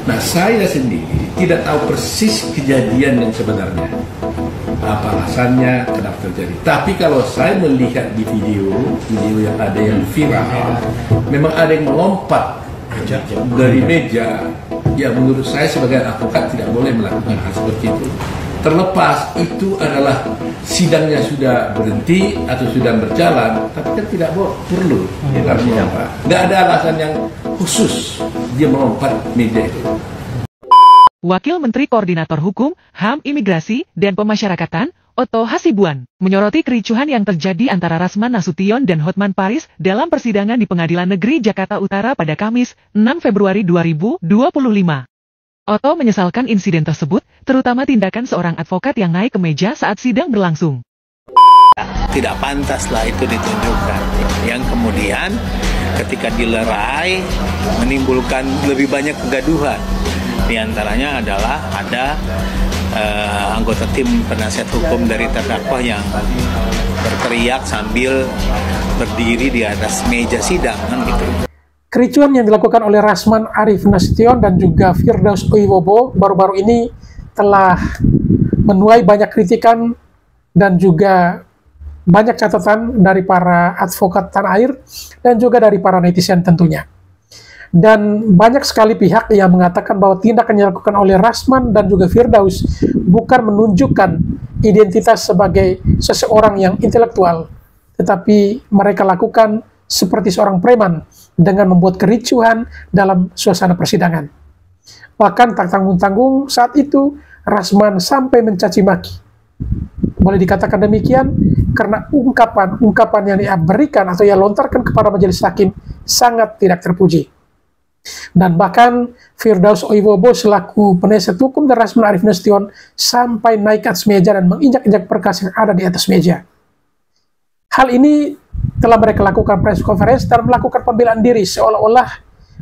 Nah, saya sendiri tidak tahu persis kejadian yang sebenarnya. Apa alasannya, kenapa terjadi. Tapi kalau saya melihat di video yang ada yang viral, memang ada yang melompat dari meja. Ya, menurut saya sebagai advokat tidak boleh melakukan hal seperti itu. Terlepas itu adalah sidangnya sudah berhenti atau sudah berjalan, tapi kan tidak perlu. Artinya apa? Nggak ada alasan yang khusus dia melompat meja itu. Wakil Menteri Koordinator Hukum, HAM, Imigrasi, dan Pemasyarakatan, Otto Hasibuan, menyoroti kericuhan yang terjadi antara Rasman Nasution dan Hotman Paris dalam persidangan di Pengadilan Negeri Jakarta Utara pada Kamis, 6 Februari 2025. Otto menyesalkan insiden tersebut, terutama tindakan seorang advokat yang naik ke meja saat sidang berlangsung. Tidak pantaslah itu ditunjukkan. Yang kemudian ketika dilerai menimbulkan lebih banyak kegaduhan. Di antaranya adalah ada anggota tim penasihat hukum dari terdakwa yang berteriak sambil berdiri di atas meja sidang, kan gitu. Kericuhan yang dilakukan oleh Rasman Arif Nasution dan juga Firdaus Oiwobo baru-baru ini telah menuai banyak kritikan dan juga banyak catatan dari para advokat tanah air dan juga dari para netizen tentunya. Dan banyak sekali pihak yang mengatakan bahwa tindakan yang dilakukan oleh Rasman dan juga Firdaus bukan menunjukkan identitas sebagai seseorang yang intelektual, tetapi mereka lakukan seperti seorang preman dengan membuat kericuhan dalam suasana persidangan. Bahkan tak tanggung-tanggung saat itu Rasman sampai mencaci maki. Boleh dikatakan demikian karena ungkapan yang dia berikan atau ia lontarkan kepada majelis hakim sangat tidak terpuji. Dan bahkan Firdaus Oiwobo selaku penasihat hukum dan Rasman Arif Nasution sampai naik ke atas meja dan menginjak-injak berkas yang ada di atas meja. Hal ini telah mereka lakukan press conference dan melakukan pembelaan diri seolah-olah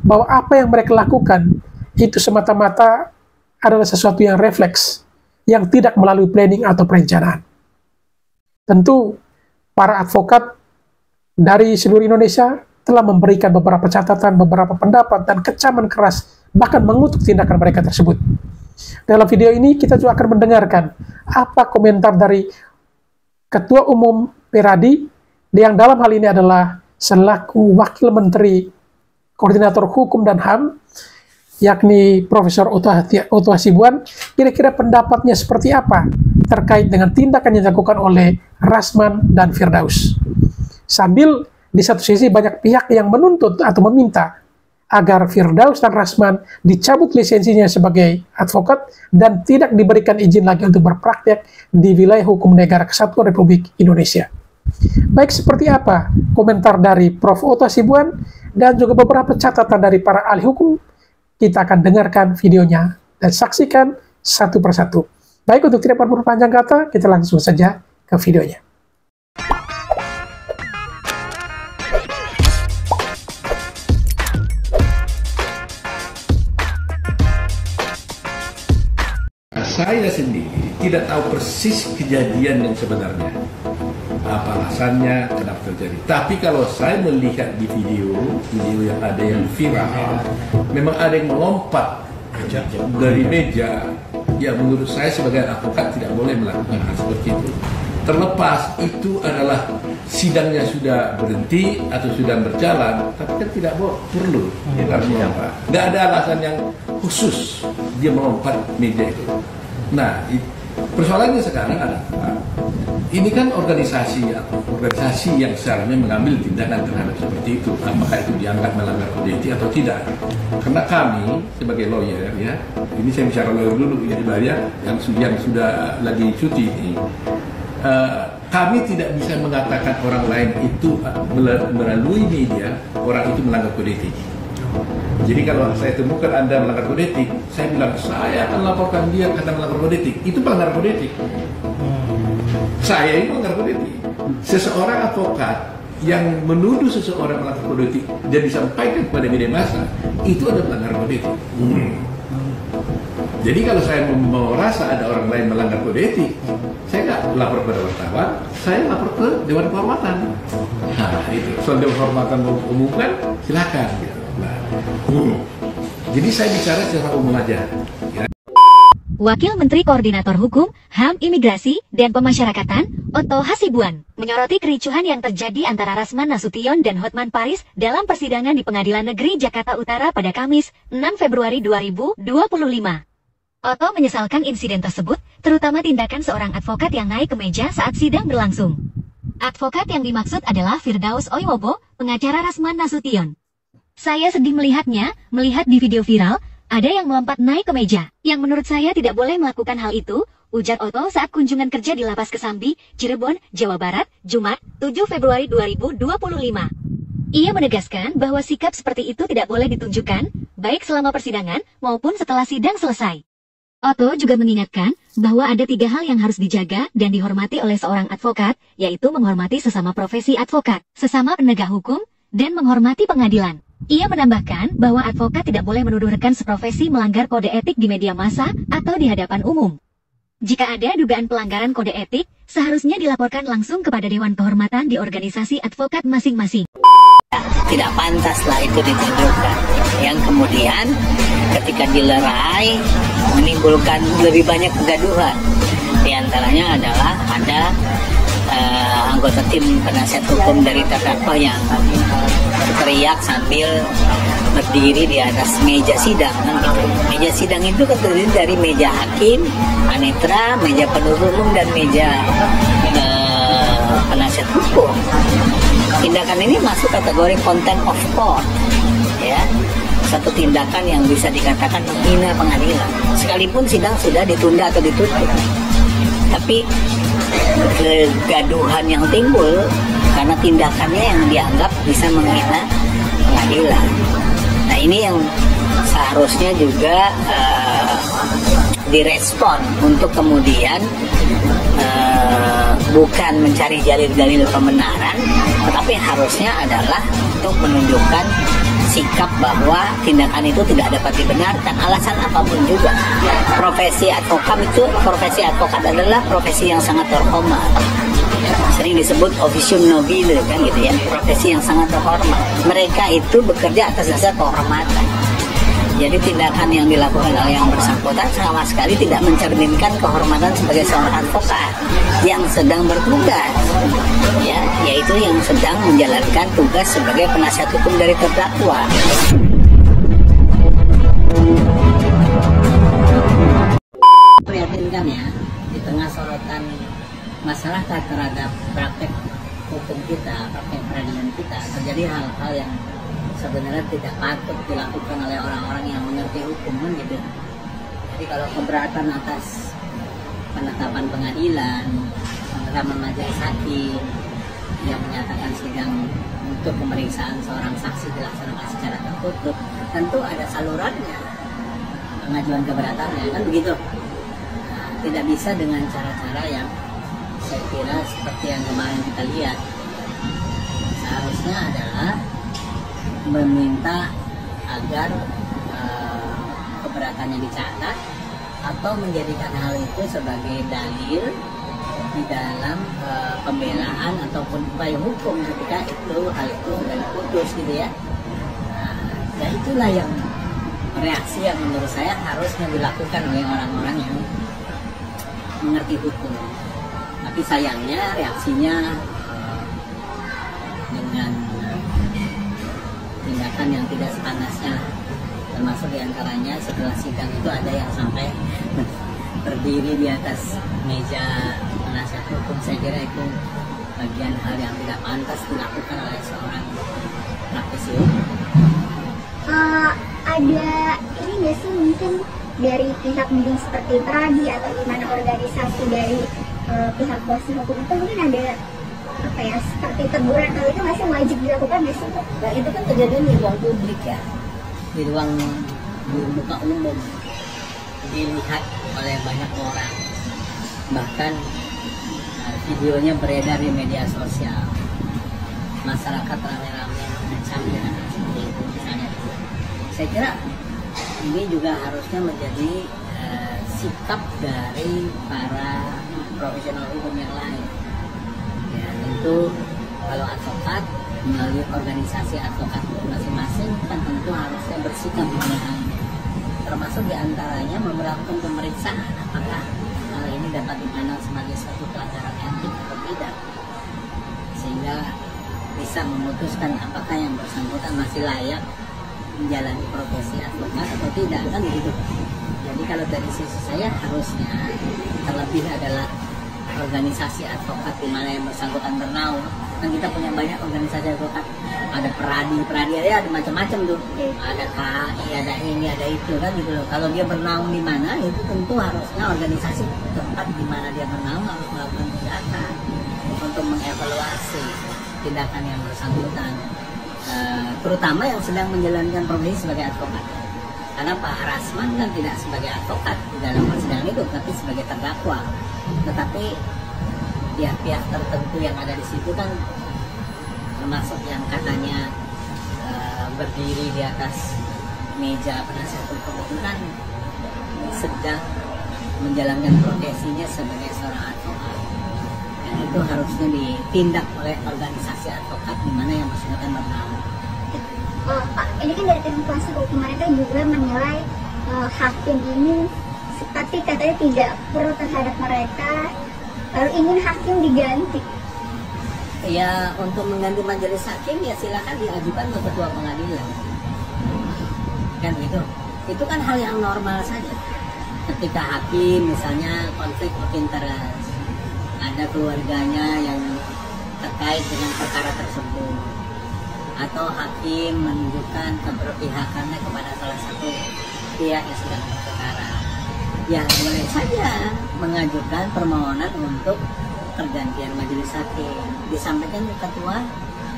bahwa apa yang mereka lakukan itu semata-mata adalah sesuatu yang refleks, yang tidak melalui planning atau perencanaan. Tentu para advokat dari seluruh Indonesia telah memberikan beberapa catatan, beberapa pendapat, dan kecaman keras, bahkan mengutuk tindakan mereka tersebut. Dalam video ini kita juga akan mendengarkan apa komentar dari Ketua Umum Peradi, yang dalam hal ini adalah selaku Wakil Menteri Koordinator Hukum dan HAM, yakni Profesor Otto Hasibuan. Kira-kira pendapatnya seperti apa terkait dengan tindakan yang dilakukan oleh Rasman dan Firdaus. Sambil di satu sisi banyak pihak yang menuntut atau meminta agar Firdaus dan Rasman dicabut lisensinya sebagai advokat dan tidak diberikan izin lagi untuk berpraktek di wilayah hukum negara Kesatuan Republik Indonesia. Baik, seperti apa komentar dari Prof. Otto Hasibuan dan juga beberapa catatan dari para ahli hukum? Kita akan dengarkan videonya dan saksikan satu persatu. Baik, untuk tidak berpanjang kata, kita langsung saja ke videonya. Saya sendiri tidak tahu persis kejadian yang sebenarnya. Apa alasannya, kenapa terjadi. Tapi kalau saya melihat di video yang ada yang viral, memang ada yang melompat dari meja. Ya, menurut saya sebagai advokat tidak boleh melakukan hal seperti itu. Terlepas itu adalah sidangnya sudah berhenti atau sudah berjalan, tapi kan tidak perlu. Artinya apa? Nggak ada alasan yang khusus dia melompat meja itu. Nah, persoalannya sekarang adalah ini kan organisasi yang seharusnya mengambil tindakan terhadap seperti itu, apakah itu dianggap melanggar kode etik atau tidak. Karena kami sebagai lawyer, ya, ini saya bicara lawyer dulu ya, yang sudah lagi cuti ini, kami tidak bisa mengatakan orang lain itu melalui media orang itu melanggar kode etik. Jadi kalau saya temukan Anda melanggar kode etik, saya bilang saya akan laporkan dia karena melanggar kode etik. Itu pelanggaran kode etik. Saya ini melanggar kode etik. Seseorang advokat yang menuduh seseorang melanggar kode etik dan disampaikan kepada media massa, itu adalah pelanggaran kode etik. Jadi kalau saya mau rasa ada orang lain melanggar kode etik, saya nggak lapor kepada wartawan, saya lapor ke Dewan Kehormatan. Nah, itu. Soal Dewan Kehormatan mau umumkan, silakan. Gitu. Nah, Jadi saya bicara secara umum aja. Ya. Wakil Menteri Koordinator Hukum, HAM, Imigrasi, dan Pemasyarakatan, Otto Hasibuan, menyoroti kericuhan yang terjadi antara Rasman Nasution dan Hotman Paris dalam persidangan di Pengadilan Negeri Jakarta Utara pada Kamis, 6 Februari 2025. Otto menyesalkan insiden tersebut, terutama tindakan seorang advokat yang naik ke meja saat sidang berlangsung. Advokat yang dimaksud adalah Firdaus Oiwobo, pengacara Rasman Nasution. Saya sedih melihatnya, melihat di video viral, ada yang melompat naik ke meja, yang menurut saya tidak boleh melakukan hal itu, ujar Otto saat kunjungan kerja di Lapas Kesambi, Cirebon, Jawa Barat, Jumat, 7 Februari 2025. Ia menegaskan bahwa sikap seperti itu tidak boleh ditunjukkan, baik selama persidangan maupun setelah sidang selesai. Otto juga mengingatkan bahwa ada 3 hal yang harus dijaga dan dihormati oleh seorang advokat, yaitu menghormati sesama profesi advokat, sesama penegak hukum, dan menghormati pengadilan. Ia menambahkan bahwa advokat tidak boleh menuduh rekan seprofesi melanggar kode etik di media massa atau di hadapan umum. Jika ada dugaan pelanggaran kode etik, seharusnya dilaporkan langsung kepada Dewan Kehormatan di organisasi advokat masing-masing. Tidak pantaslah itu ditunjukkan. Yang kemudian ketika dilerai menimbulkan lebih banyak kegaduhan. Di antaranya adalah ada anggota tim penasihat hukum dari terdakwa yang teriak sambil berdiri di atas meja sidang. Meja sidang itu terdiri dari meja hakim, panitera, meja penuntut umum, dan meja penasihat hukum. Tindakan ini masuk kategori contempt of court, ya, satu tindakan yang bisa dikatakan menghina pengadilan. Sekalipun sidang sudah ditunda atau ditutup, tapi kegaduhan yang timbul karena tindakannya yang dianggap bisa menghina pengadilan. Nah, ini yang seharusnya juga direspon untuk kemudian bukan mencari dalil-dalil pembenaran, tetapi harusnya adalah untuk menunjukkan sikap bahwa tindakan itu tidak dapat dibenarkan, alasan apapun juga. Profesi advokat adalah profesi yang sangat terhormat. Sering disebut officium nobile, kan gitu ya, profesi yang sangat terhormat. Mereka itu bekerja atas dasar kehormatan. Jadi tindakan yang dilakukan oleh yang bersangkutan sama sekali tidak mencerminkan kehormatan sebagai seorang advokat yang sedang bertugas, ya, yaitu yang sedang menjalankan tugas sebagai penasihat hukum dari terdakwa. Prihatinkan ya, di tengah sorotan masyarakat terhadap praktek hukum kita, praktek peradilan kita, terjadi hal-hal yang sebenarnya tidak patut dilakukan oleh orang-orang yang mengerti hukum, kan gitu. Jadi kalau keberatan atas penetapan pengadilan, penetapan majelis hakim yang menyatakan sidang untuk pemeriksaan seorang saksi dilaksanakan secara tertutup, tentu ada salurannya pengajuan keberatannya, kan begitu. Nah, tidak bisa dengan cara-cara yang saya kira seperti yang kemarin kita lihat. Seharusnya adalah meminta agar keberatannya dicatat atau menjadikan hal itu sebagai dalil di dalam pembelaan ataupun upaya hukum ketika hal itu sudah diputus, gitu ya. Nah, itulah yang reaksi yang menurut saya harusnya dilakukan oleh orang-orang yang mengerti hukum. Tapi sayangnya reaksinya dengan tindakan yang tidak sepantasnya, termasuk diantaranya setelah sidang itu ada yang sampai berdiri di atas meja penasihat hukum. Saya kira itu bagian hal yang tidak pantas dilakukan oleh seorang praktisi hukum. Ada ini nggak sih mungkin dari pihak mungkin seperti Pradi atau gimana organisasi dari pihak kuasa hukum itu mungkin ada apa ya, seperti teguran kalau itu masih wajib dilakukan nggak sih? Nah, itu kan kejadian di ruang publik ya, di ruang di muka umum, dilihat oleh banyak orang, bahkan videonya beredar di media sosial, masyarakat ramai-ramai mengecam dengan seperti itu misalnya. Saya kira ini juga harusnya menjadi sikap dari para profesional hukum yang lain. Ya, tentu kalau advokat melalui organisasi advokat masing-masing kan tentu harusnya bersikap mengenai termasuk diantaranya memperlakukan pemeriksaan apakah hal ini dapat dipandang sebagai suatu pelanggaran etik atau tidak, sehingga bisa memutuskan apakah yang bersangkutan masih layak menjalani profesi advokat atau tidak, kan begitu. Jadi kalau dari sisi saya harusnya terlebih adalah organisasi advokat di mana yang bersangkutan bernaung. Kan kita punya banyak organisasi advokat, ada peradi ya, ada macam-macam tuh, ada KAI, ada ini, ada itu, kan gitu loh. Kalau dia bernaung di mana, itu tentu harusnya organisasi tempat di mana dia bernaung harus melakukan tindakan untuk mengevaluasi tindakan yang bersangkutan, terutama yang sedang menjalankan profesi sebagai advokat. Karena Pak Rasman kan tidak sebagai advokat di dalam persidangan itu, tapi sebagai terdakwa. Tetapi pihak-pihak tertentu yang ada di situ kan, termasuk yang katanya berdiri di atas meja penasihat hukum itu kan sedang menjalankan profesinya sebagai seorang advokat. Dan itu harusnya ditindak oleh organisasi advokat di mana yang bersangkutan bernaung. Pak, ini kan dari tim kuasa hukum mereka juga menilai hakim ini seperti katanya tidak pro terhadap mereka, lalu ingin hakim diganti. Ya, untuk mengganti majelis hakim ya silakan diajukan ke ketua pengadilan. Kan gitu. Itu kan hal yang normal saja. Ketika hakim misalnya konflik of interest, ada keluarganya yang terkait dengan perkara tersebut, atau hakim menunjukkan keberpihakannya kepada salah satu pihak yang sedang berperkara, ya boleh saja mengajukan permohonan untuk pergantian majelis hakim, disampaikan ke ketua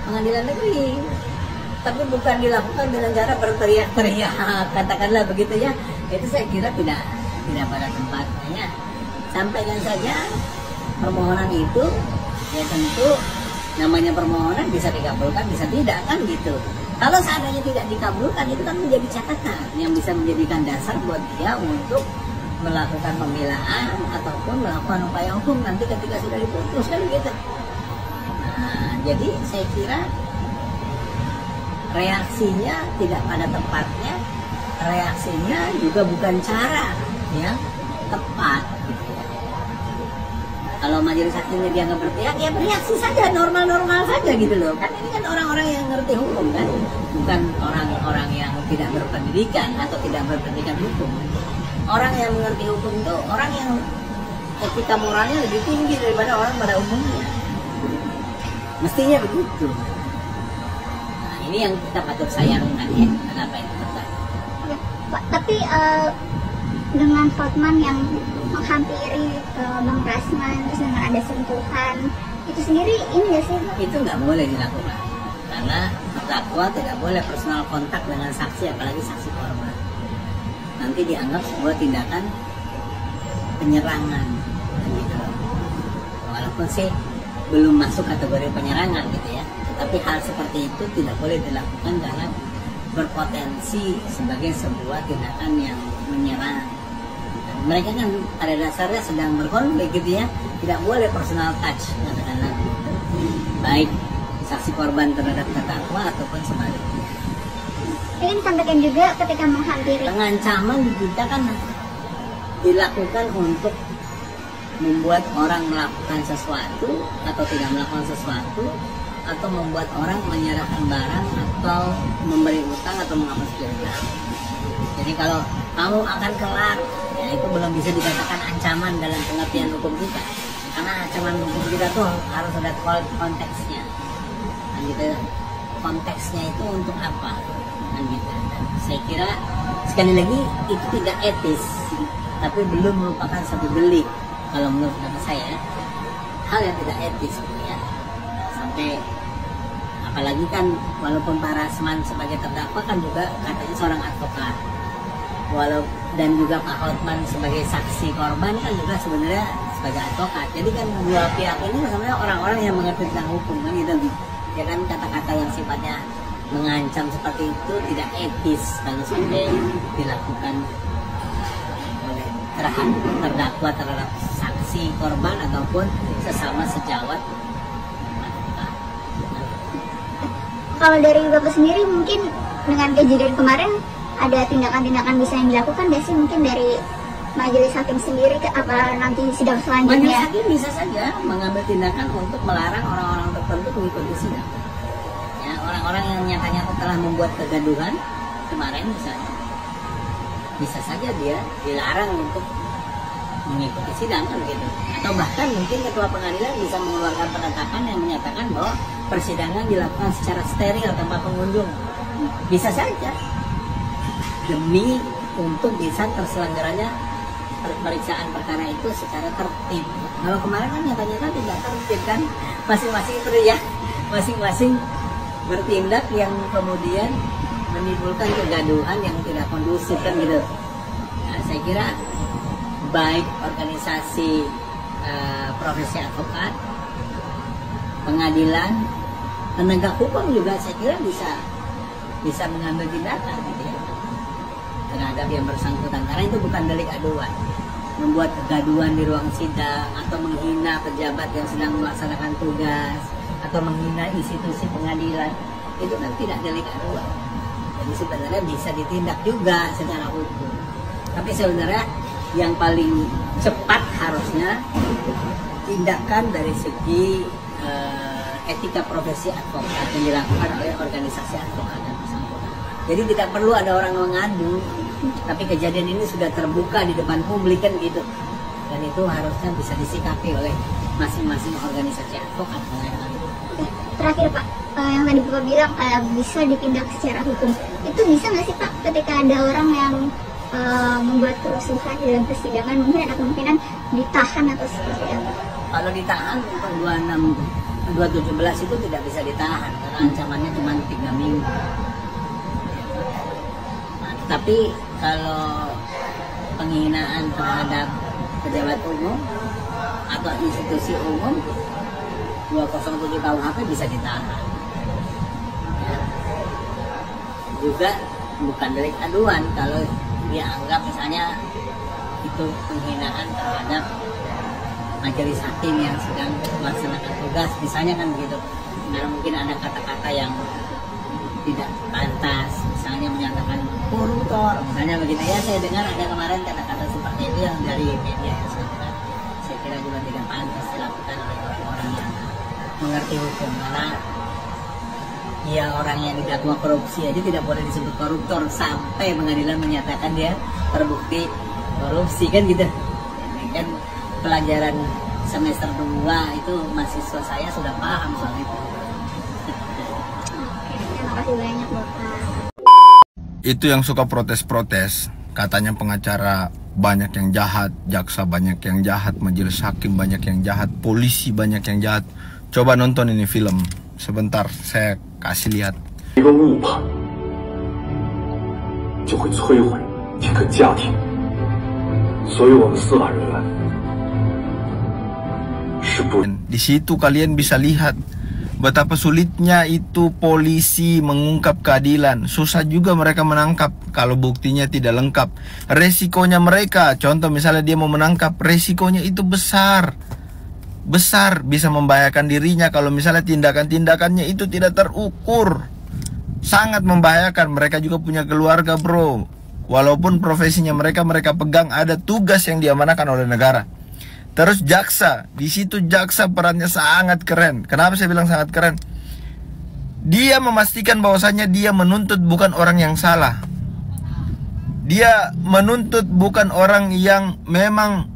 pengadilan negeri, tapi bukan dilakukan dengan cara berteriak-teriak, katakanlah begitu ya. Itu saya kira tidak pada tempatnya. Sampaikan saja permohonan itu, ya tentu namanya permohonan bisa dikabulkan, bisa tidak, kan gitu. Kalau seandainya tidak dikabulkan, itu kan menjadi catatan yang bisa menjadikan dasar buat dia untuk melakukan pembelaan ataupun melakukan upaya hukum nanti ketika sudah diputus, kan gitu. Nah, jadi saya kira reaksinya tidak pada tempatnya, reaksinya juga bukan cara yang tepat. Kalau majelis hakimnya dia nggak berpihak, ya bereaksi saja, normal-normal saja gitu loh. Kan ini kan orang-orang yang ngerti hukum kan, bukan orang-orang yang tidak berpendidikan atau tidak berpendidikan hukum. Orang yang mengerti hukum itu orang yang etika moralnya lebih tinggi daripada orang pada umumnya. Mestinya begitu. Nah, ini yang kita patut sayangkan ya, kenapa itu terjadi. Ya, Pak, tapi dengan Hotman yang menghampiri Bang Rasman, terus dengan ada sentuhan, itu sendiri ini nggak sih? Itu nggak boleh dilakukan, karena terdakwa tidak boleh personal kontak dengan saksi, apalagi saksi korban. Nanti dianggap sebuah tindakan penyerangan, gitu. Walaupun sih belum masuk kategori penyerangan gitu ya, tapi hal seperti itu tidak boleh dilakukan karena berpotensi sebagai sebuah tindakan yang menyerang. Mereka kan pada dasarnya sedang berkonflik gitu ya, tidak boleh personal touch, katakanlah, baik saksi korban terhadap terdakwa ataupun sebaliknya. Ingin sampaikan juga ketika menghampiri. Pengancaman kita kan dilakukan untuk membuat orang melakukan sesuatu atau tidak melakukan sesuatu, atau membuat orang menyerahkan barang atau memberi utang atau menghapus piutang. Jadi kalau kamu akan kelar, ya itu belum bisa dikatakan ancaman dalam pengertian hukum kita, karena ancaman hukum kita tuh harus ada konteksnya. Nah, gitu. Konteksnya itu untuk apa? Nah, gitu. Dan saya kira sekali lagi itu tidak etis, tapi belum merupakan satu delik. Kalau menurut saya, hal yang tidak etis ya. Sampai apalagi kan walaupun Pak Rasman sebagai terdakwa kan juga katanya seorang advokat, dan juga Pak Hotman sebagai saksi korban kan juga sebenarnya sebagai advokat. Jadi kan dua pihak ini sebenarnya orang-orang yang mengerti tentang hukum kan gitu. Ya kan, kata-kata yang sifatnya mengancam seperti itu tidak etis kalau sampai dilakukan oleh terdakwa terhadap saksi korban ataupun sesama sejawat. Kalau dari Bapak sendiri mungkin dengan kejadian kemarin ada tindakan-tindakan bisa yang dilakukan nggak sih mungkin dari majelis hakim sendiri ke apa nanti sidang Majelis selanjutnya? hakim bisa saja mengambil tindakan untuk melarang orang-orang tertentu mengikuti sidang. Ya, orang-orang yang nyata-nyata telah membuat kegaduhan kemarin misalnya, bisa saja dia dilarang untuk mengikuti sidang kan gitu. Atau bahkan mungkin ketua pengadilan bisa mengeluarkan penetapan yang menyatakan bahwa persidangan dilakukan secara steril tanpa pengunjung. Bisa saja demi untuk bisa terselenggaranya pemeriksaan perkara itu secara tertib. Kalau kemarin kan nyata-nyata tidak tertib kan, masing-masing teriak, masing-masing bertindak yang kemudian menimbulkan kegaduhan yang tidak kondusif kan gitu. Nah, saya kira baik organisasi profesi advokat, pengadilan, penegak hukum juga saya kira bisa mengambil tindakan gitu ya, terhadap yang bersangkutan, karena itu bukan delik aduan. Membuat kegaduhan di ruang sidang atau menghina pejabat yang sedang melaksanakan tugas atau menghina institusi pengadilan itu kan tidak delik aduan. Jadi sebenarnya bisa ditindak juga secara hukum. Tapi sebenarnya yang paling cepat harusnya tindakan dari segi etika profesi advokat yang dilakukan oleh organisasi advokat dan bersangkutan. Jadi tidak perlu ada orang mengadu, tapi kejadian ini sudah terbuka di depan publik kan gitu. Dan itu harusnya bisa disikapi oleh masing-masing organisasi advokat. Terakhir Pak, yang tadi Bapak bilang bisa ditindak secara hukum. Itu bisa nggak sih Pak ketika ada orang yang membuat kerusuhan di dalam persidangan, mungkin ada kemungkinan ditahan atau seperti apa? Kalau ditahan untuk 217 itu tidak bisa ditahan karena ancamannya cuma 3 minggu. Nah, tapi kalau penghinaan terhadap pejabat umum atau institusi umum 207 KUHP bisa ditahan. Ya. Juga bukan delik aduan kalau dia anggap misalnya itu penghinaan terhadap majelis hakim yang sedang melaksanakan tugas misalnya kan begitu, karena mungkin ada kata-kata yang tidak pantas, misalnya menyatakan koruptor misalnya begitu ya. Saya dengar ada kemarin kata-kata seperti itu yang dari media yang saya kira juga tidak pantas dilakukan oleh orang yang mengerti hukum, karena ya orang yang didakwa korupsi aja tidak boleh disebut koruptor sampai pengadilan menyatakan dia terbukti korupsi kan gitu. Ini kan pelajaran semester 2 itu mahasiswa saya sudah paham soal itu. Terima kasih banyak Bapak. Itu yang suka protes-protes, katanya pengacara banyak yang jahat, jaksa banyak yang jahat, majelis hakim banyak yang jahat, polisi banyak yang jahat. Coba nonton ini film sebentar, saya kasih lihat. 一个误判就会摧毁一个家庭，所以我们司法人员是不。 Di situ kalian bisa lihat betapa sulitnya itu polisi mengungkap keadilan. Susah juga mereka menangkap kalau buktinya tidak lengkap. Resikonya mereka, contoh misalnya dia mau menangkap, resikonya itu besar. Besar, bisa membahayakan dirinya kalau misalnya tindakan-tindakannya itu tidak terukur. Sangat membahayakan. Mereka juga punya keluarga bro. Walaupun profesinya mereka pegang, ada tugas yang diamanahkan oleh negara. Terus jaksa, di situ jaksa perannya sangat keren. Kenapa saya bilang sangat keren? Dia memastikan bahwasannya dia menuntut bukan orang yang salah. Dia menuntut bukan orang yang memang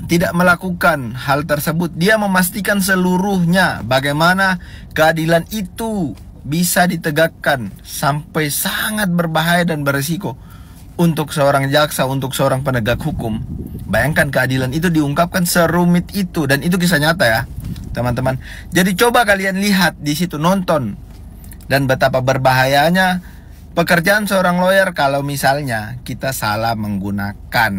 tidak melakukan hal tersebut. Dia memastikan seluruhnya bagaimana keadilan itu bisa ditegakkan sampai sangat berbahaya dan beresiko untuk seorang jaksa, untuk seorang penegak hukum. Bayangkan keadilan itu diungkapkan serumit itu, dan itu kisah nyata ya, teman-teman. Jadi coba kalian lihat di situ, nonton, dan betapa berbahayanya pekerjaan seorang lawyer kalau misalnya kita salah menggunakan.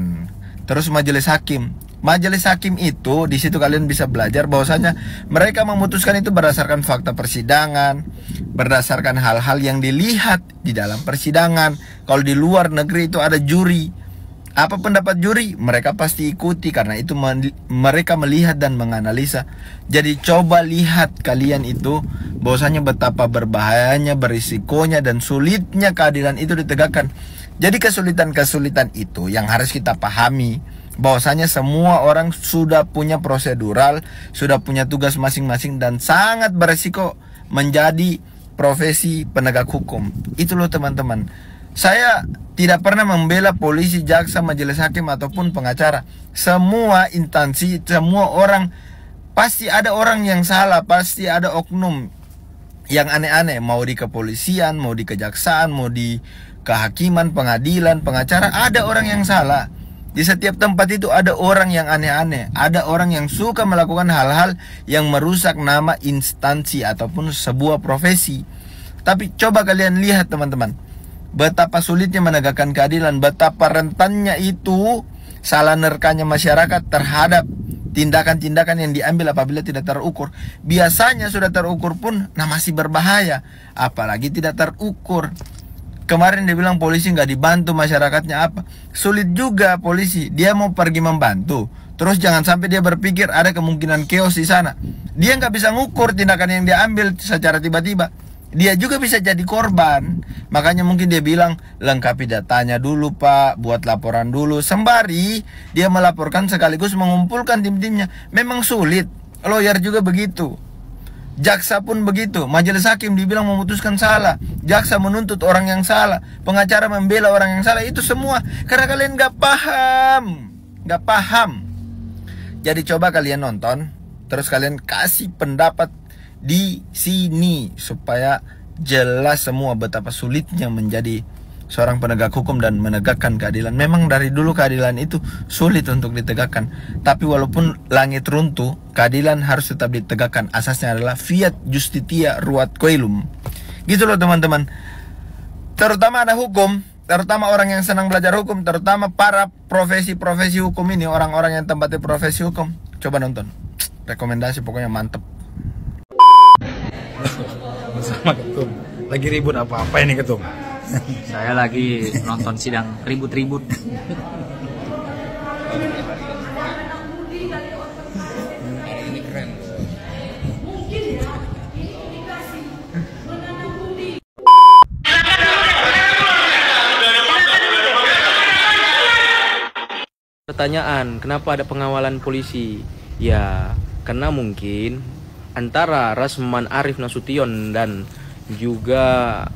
Terus majelis hakim. Majelis hakim itu di situ kalian bisa belajar bahwasanya mereka memutuskan itu berdasarkan fakta persidangan, berdasarkan hal-hal yang dilihat di dalam persidangan. Kalau di luar negeri itu ada juri. Apa pendapat juri? Mereka pasti ikuti karena itu mereka melihat dan menganalisa. Jadi coba lihat kalian itu bahwasanya betapa berbahayanya, berisikonya dan sulitnya keadilan itu ditegakkan. Jadi kesulitan-kesulitan itu yang harus kita pahami, bahwasanya semua orang sudah punya prosedural, sudah punya tugas masing-masing, dan sangat beresiko menjadi profesi penegak hukum. Itu loh teman-teman. Saya tidak pernah membela polisi, jaksa, majelis hakim ataupun pengacara. Semua instansi, semua orang, pasti ada orang yang salah, pasti ada oknum yang aneh-aneh, mau di kepolisian, mau di kejaksaan, mau di kehakiman, pengadilan, pengacara, ada orang yang salah. Di setiap tempat itu ada orang yang aneh-aneh, ada orang yang suka melakukan hal-hal yang merusak nama instansi ataupun sebuah profesi. Tapi coba kalian lihat teman-teman, betapa sulitnya menegakkan keadilan, betapa rentannya itu salah nerkanya masyarakat terhadap tindakan-tindakan yang diambil apabila tidak terukur. Biasanya sudah terukur pun masih berbahaya, apalagi tidak terukur. Kemarin dia bilang polisi nggak dibantu masyarakatnya apa. Sulit juga polisi, dia mau pergi membantu, terus jangan sampai dia berpikir ada kemungkinan chaos di sana. Dia nggak bisa ngukur tindakan yang dia ambil secara tiba-tiba. Dia juga bisa jadi korban. Makanya mungkin dia bilang, lengkapi datanya dulu pak, buat laporan dulu. Sembari dia melaporkan sekaligus mengumpulkan tim-timnya. Memang sulit, lawyer juga begitu, jaksa pun begitu. Majelis hakim dibilang memutuskan salah, jaksa menuntut orang yang salah, pengacara membela orang yang salah. Itu semua karena kalian gak paham. Jadi coba kalian nonton, terus kalian kasih pendapat di sini supaya jelas semua betapa sulitnya menjadi seorang penegak hukum dan menegakkan keadilan. Memang dari dulu keadilan itu sulit untuk ditegakkan, tapi walaupun langit runtuh, keadilan harus tetap ditegakkan. Asasnya adalah fiat justitia ruat coelum. Gitu loh teman-teman. Terutama ada hukum, terutama orang yang senang belajar hukum, terutama para profesi-profesi hukum ini, orang-orang yang tempatnya profesi hukum. Coba nonton, rekomendasi pokoknya mantep. Bersama Ketum, lagi ribut apa-apa ini Ketum? Saya lagi nonton sidang ribut-ribut. Ini keren. Pertanyaan, kenapa ada pengawalan polisi? Ya, karena mungkin antara Rasman Arif Nasution dan juga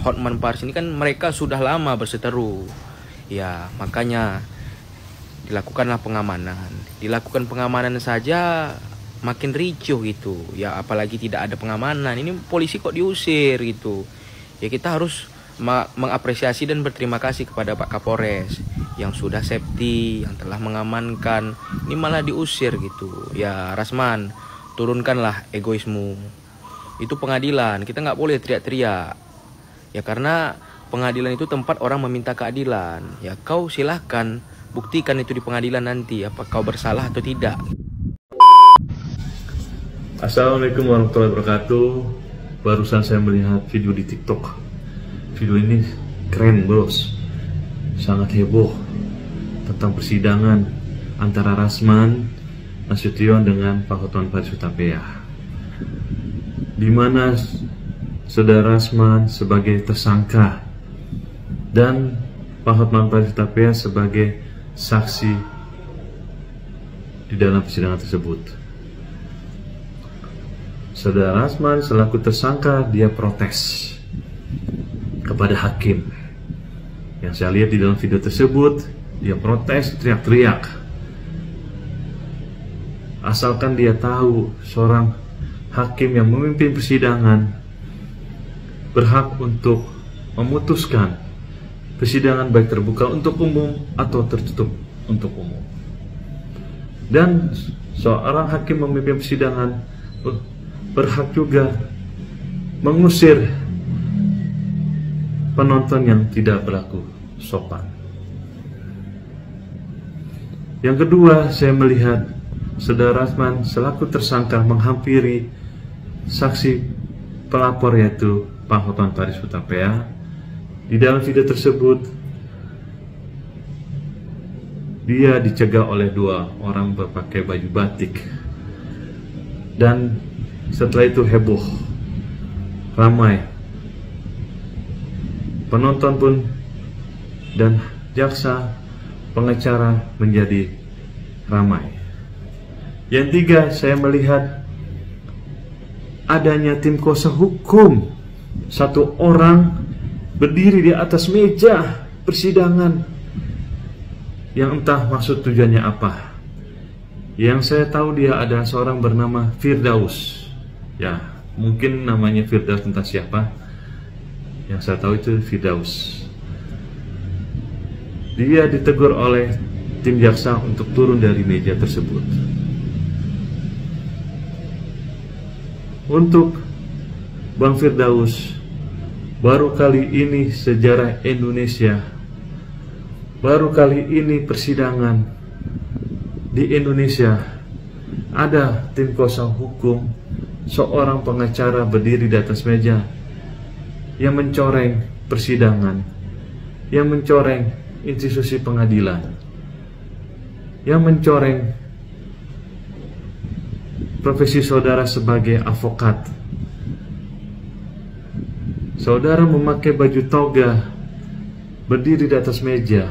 Hotman Paris ini kan mereka sudah lama berseteru. Ya, makanya dilakukanlah pengamanan. Dilakukan pengamanan saja makin ricuh gitu. Ya, apalagi tidak ada pengamanan. Ini polisi kok diusir gitu. Ya, kita harus mengapresiasi dan berterima kasih kepada Pak Kapolres yang sudah safety, yang telah mengamankan. Ini malah diusir gitu. Ya, Rasman, turunkanlah egoismu. Itu pengadilan, kita nggak boleh teriak-teriak. Ya karena pengadilan itu tempat orang meminta keadilan. Ya kau silahkan buktikan itu di pengadilan nanti, apa kau bersalah atau tidak. Assalamualaikum warahmatullahi wabarakatuh. Barusan saya melihat video di TikTok. Video ini keren bros, sangat heboh, tentang persidangan antara Rasman Nasution dengan Pak Hotman Paris Hutapea, di mana saudara Rasman sebagai tersangka dan Pak Hotman Paris Hutapea sebagai saksi di dalam persidangan tersebut. Saudara Rasman selaku tersangka, dia protes kepada hakim. Yang saya lihat di dalam video tersebut, dia protes teriak-teriak. Asalkan dia tahu seorang hakim yang memimpin persidangan berhak untuk memutuskan persidangan baik terbuka untuk umum atau tertutup untuk umum. Dan seorang hakim memimpin persidangan berhak juga mengusir penonton yang tidak berlaku sopan. Yang kedua, saya melihat saudara Rasman selaku tersangka menghampiri saksi pelapor yaitu Pak Hotman Paris Hutapea. Di dalam video tersebut dia dicegah oleh dua orang berpakai baju batik, dan setelah itu heboh, ramai. Penonton pun dan jaksa pengacara menjadi ramai. Yang tiga, saya melihat adanya tim kuasa hukum. Satu orang berdiri di atas meja persidangan yang entah maksud tujuannya apa. Yang saya tahu dia adalah seorang bernama Firdaus. Ya, mungkin namanya Firdaus entah siapa. Yang saya tahu itu Firdaus. Dia ditegur oleh tim jaksa untuk turun dari meja tersebut. Untuk Bang Firdaus, baru kali ini sejarah Indonesia, baru kali ini persidangan di Indonesia ada tim kuasa hukum, seorang pengacara berdiri di atas meja yang mencoreng persidangan, yang mencoreng institusi pengadilan, yang mencoreng profesi saudara sebagai advokat. Saudara memakai baju toga, berdiri di atas meja,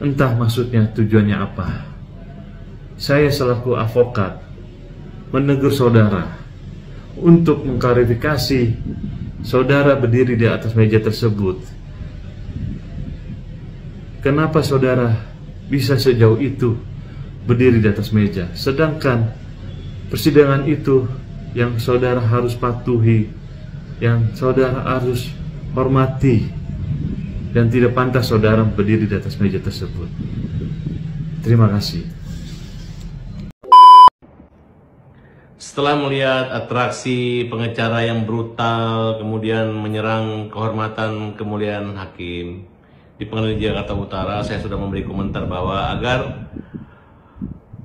entah maksudnya tujuannya apa. Saya selaku advokat menegur saudara untuk mengklarifikasi saudara berdiri di atas meja tersebut. Kenapa saudara bisa sejauh itu berdiri di atas meja, sedangkan persidangan itu yang saudara harus patuhi, yang saudara harus hormati, dan tidak pantas saudara berdiri di atas meja tersebut. Terima kasih. Setelah melihat atraksi pengacara yang brutal, kemudian menyerang kehormatan kemuliaan hakim di Pengadilan Jakarta Utara, saya sudah memberi komentar bahwa agar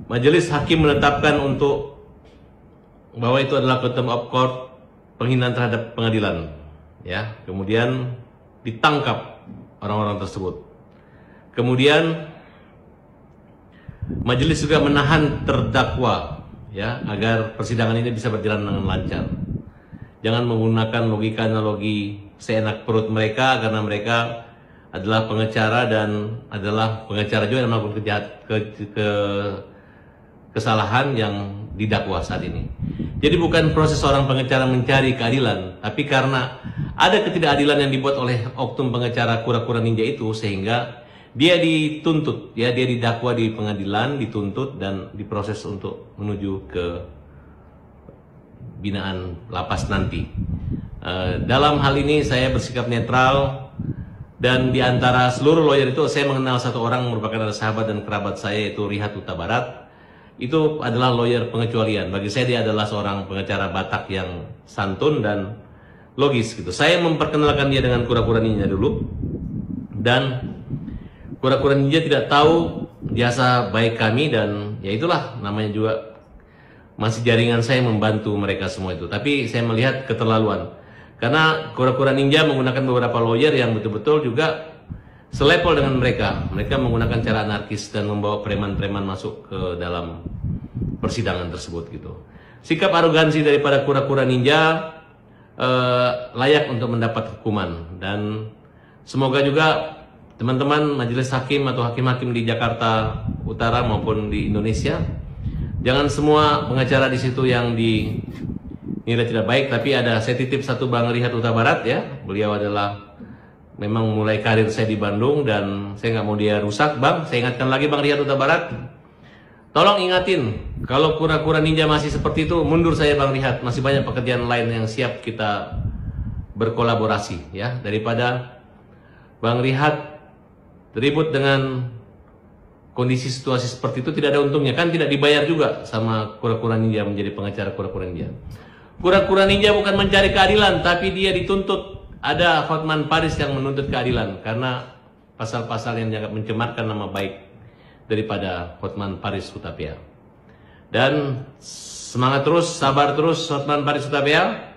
majelis hakim menetapkan untuk bahwa itu adalah contempt of court, penghinaan terhadap pengadilan, ya. Kemudian ditangkap orang-orang tersebut. Kemudian majelis juga menahan terdakwa, ya, agar persidangan ini bisa berjalan dengan lancar. Jangan menggunakan logika analogi seenak perut mereka, karena mereka adalah pengacara dan adalah pengacara juga yang melakukan kesalahan yang didakwa saat ini. Jadi bukan proses seorang pengacara mencari keadilan, tapi karena ada ketidakadilan yang dibuat oleh oknum pengacara kura-kura ninja itu, sehingga dia dituntut, ya, dia didakwa di pengadilan, dituntut dan diproses untuk menuju ke binaan lapas nanti. Dalam hal ini saya bersikap netral, dan di antara seluruh lawyer itu saya mengenal satu orang merupakan adalah sahabat dan kerabat saya, yaitu Rihat Huta Barat. Itu adalah lawyer pengecualian. Bagi saya dia adalah seorang pengacara Batak yang santun dan logis gitu. Saya memperkenalkan dia dengan kura-kura ninja dulu, dan kura-kura ninja tidak tahu jasa baik kami, dan ya itulah namanya juga masih jaringan saya membantu mereka semua itu. Tapi saya melihat keterlaluan, karena kura-kura ninja menggunakan beberapa lawyer yang betul-betul juga selevel dengan mereka. Mereka menggunakan cara anarkis dan membawa preman-preman masuk ke dalam persidangan tersebut gitu. Sikap arogansi daripada kura-kura ninja layak untuk mendapat hukuman, dan semoga juga teman-teman majelis hakim atau hakim-hakim di Jakarta Utara maupun di Indonesia, jangan semua pengacara di situ yang dinilai tidak baik. Tapi ada, saya titip satu Bang Rihat Huta Barat, ya, beliau adalah memang mulai karir saya di Bandung dan saya nggak mau dia rusak, Bang. Saya ingatkan lagi Bang Rihat Huta Barat, tolong ingatin, kalau kura-kura ninja masih seperti itu, mundur saya Bang Rihat. Masih banyak pekerjaan lain yang siap kita berkolaborasi, ya. Daripada Bang Rihat ribut dengan kondisi situasi seperti itu, tidak ada untungnya. Kan tidak dibayar juga sama kura-kura ninja menjadi pengacara kura-kura ninja. Kura-kura ninja bukan mencari keadilan, tapi dia dituntut. Ada Hotman Paris yang menuntut keadilan karena pasal-pasal yang dianggap mencemarkan nama baik daripada Hotman Paris Hutapea. Dan semangat terus, sabar terus Hotman Paris Hutapea.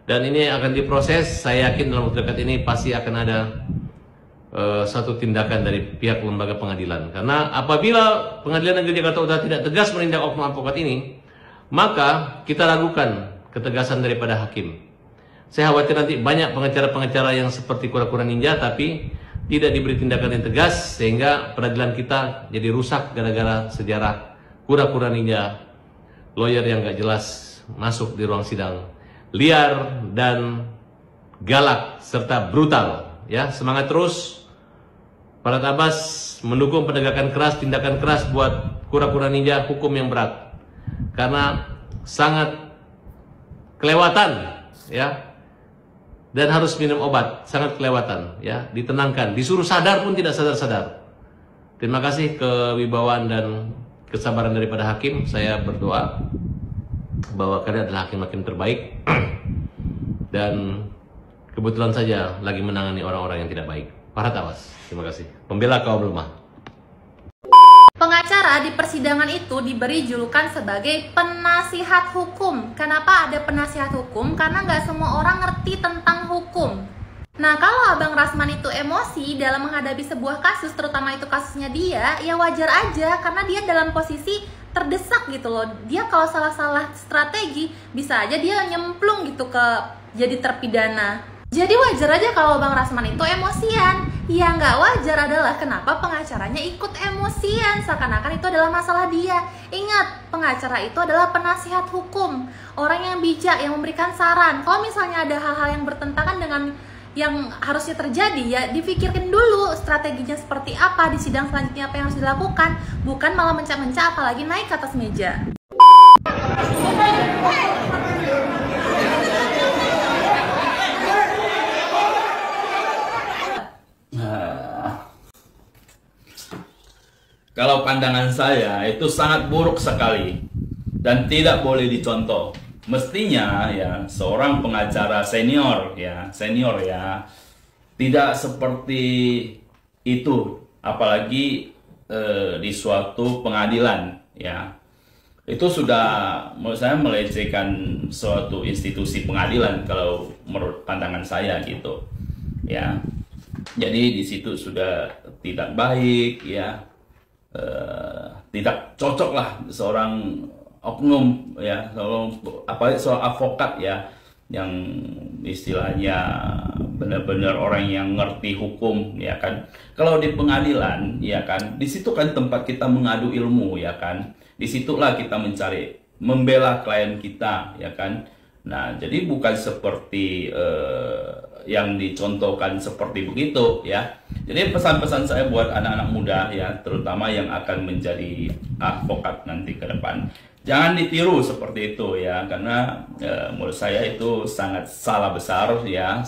Dan ini akan diproses. Saya yakin dalam waktu dekat ini pasti akan ada satu tindakan dari pihak lembaga pengadilan. Karena apabila Pengadilan Negeri Jakarta Utara tidak tegas menindak oknum advokat ini, maka kita ragukan ketegasan daripada hakim. Saya khawatir nanti banyak pengacara-pengacara yang seperti kura-kura ninja, tapi tidak diberi tindakan yang tegas sehingga peradilan kita jadi rusak gara-gara sejarah kura-kura ninja, lawyer yang gak jelas masuk di ruang sidang, liar dan galak serta brutal. Ya, semangat terus para tabas mendukung penegakan keras, tindakan keras buat kura-kura ninja, hukum yang berat karena sangat kelewatan, ya, dan harus minum obat, sangat kelewatan, ya, ditenangkan, disuruh sadar pun tidak sadar-sadar. Terima kasih kewibawaan dan kesabaran daripada hakim. Saya berdoa bahwa kalian adalah hakim-hakim terbaik dan kebetulan saja lagi menangani orang-orang yang tidak baik. Para tawas, terima kasih. Pembela kaum lemah. Pengacara di persidangan itu diberi julukan sebagai penasihat hukum. Kenapa ada penasihat hukum? Karena nggak semua orang ngerti tentang hukum. Nah, kalau Abang Rasman itu emosi dalam menghadapi sebuah kasus, terutama itu kasusnya dia, ya wajar aja karena dia dalam posisi terdesak gitu loh. Dia kalau salah-salah strategi, bisa aja dia nyemplung gitu ke jadi terpidana. Jadi wajar aja kalau Bang Rasman itu emosian. Yang nggak wajar adalah kenapa pengacaranya ikut emosian, seakan-akan itu adalah masalah dia. Ingat, pengacara itu adalah penasihat hukum, orang yang bijak, yang memberikan saran. Kalau misalnya ada hal-hal yang bertentangan dengan yang harusnya terjadi, ya dipikirkan dulu strateginya seperti apa, di sidang selanjutnya apa yang harus dilakukan, bukan malah mencak-mencak apalagi naik ke atas meja. Kalau pandangan saya itu sangat buruk sekali dan tidak boleh dicontoh. Mestinya ya seorang pengacara senior ya tidak seperti itu, apalagi di suatu pengadilan ya. Itu sudah menurut saya melecehkan suatu institusi pengadilan kalau menurut pandangan saya gitu ya. Jadi di situ sudah tidak baik ya. Tidak cocok lah seorang oknum ya, apalagi seorang advokat ya yang istilahnya benar-benar orang yang ngerti hukum ya kan. Kalau di pengadilan ya kan, di situ kan tempat kita mengadu ilmu ya kan, disitulah kita mencari membela klien kita ya kan. Nah jadi bukan seperti yang dicontohkan seperti begitu ya. Jadi pesan-pesan saya buat anak-anak muda ya, terutama yang akan menjadi advokat nanti ke depan, jangan ditiru seperti itu ya, karena menurut saya itu sangat salah besar ya,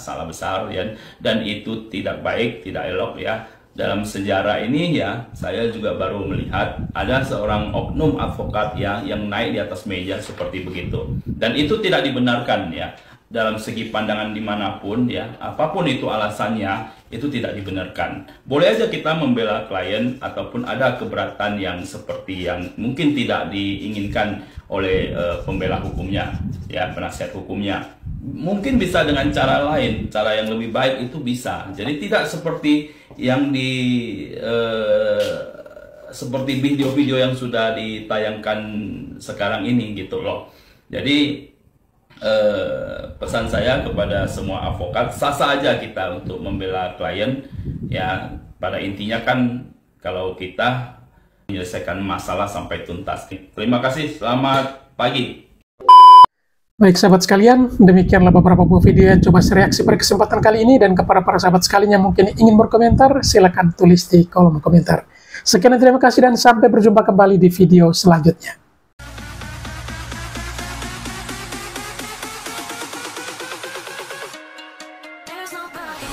dan itu tidak baik, tidak elok ya. Dalam sejarah ini ya, saya juga baru melihat ada seorang oknum advokat ya yang naik di atas meja seperti begitu, dan itu tidak dibenarkan ya. Dalam segi pandangan dimanapun ya, apapun itu alasannya, itu tidak dibenarkan. Boleh aja kita membela klien ataupun ada keberatan yang seperti yang mungkin tidak diinginkan oleh pembela hukumnya ya, penasihat hukumnya. Mungkin bisa dengan cara lain, cara yang lebih baik itu bisa. Jadi tidak seperti yang seperti video-video yang sudah ditayangkan sekarang ini gitu loh. Jadi pesan saya kepada semua advokat, sah-sah aja kita untuk membela klien ya. Pada intinya kan kalau kita menyelesaikan masalah sampai tuntas. Terima kasih, selamat pagi. Baik sahabat sekalian, demikianlah beberapa buah video yang coba saya reaksi pada kesempatan kali ini, dan kepada para sahabat sekalian yang mungkin ingin berkomentar, silakan tulis di kolom komentar. Sekian dan terima kasih, dan sampai berjumpa kembali di video selanjutnya. There's nobody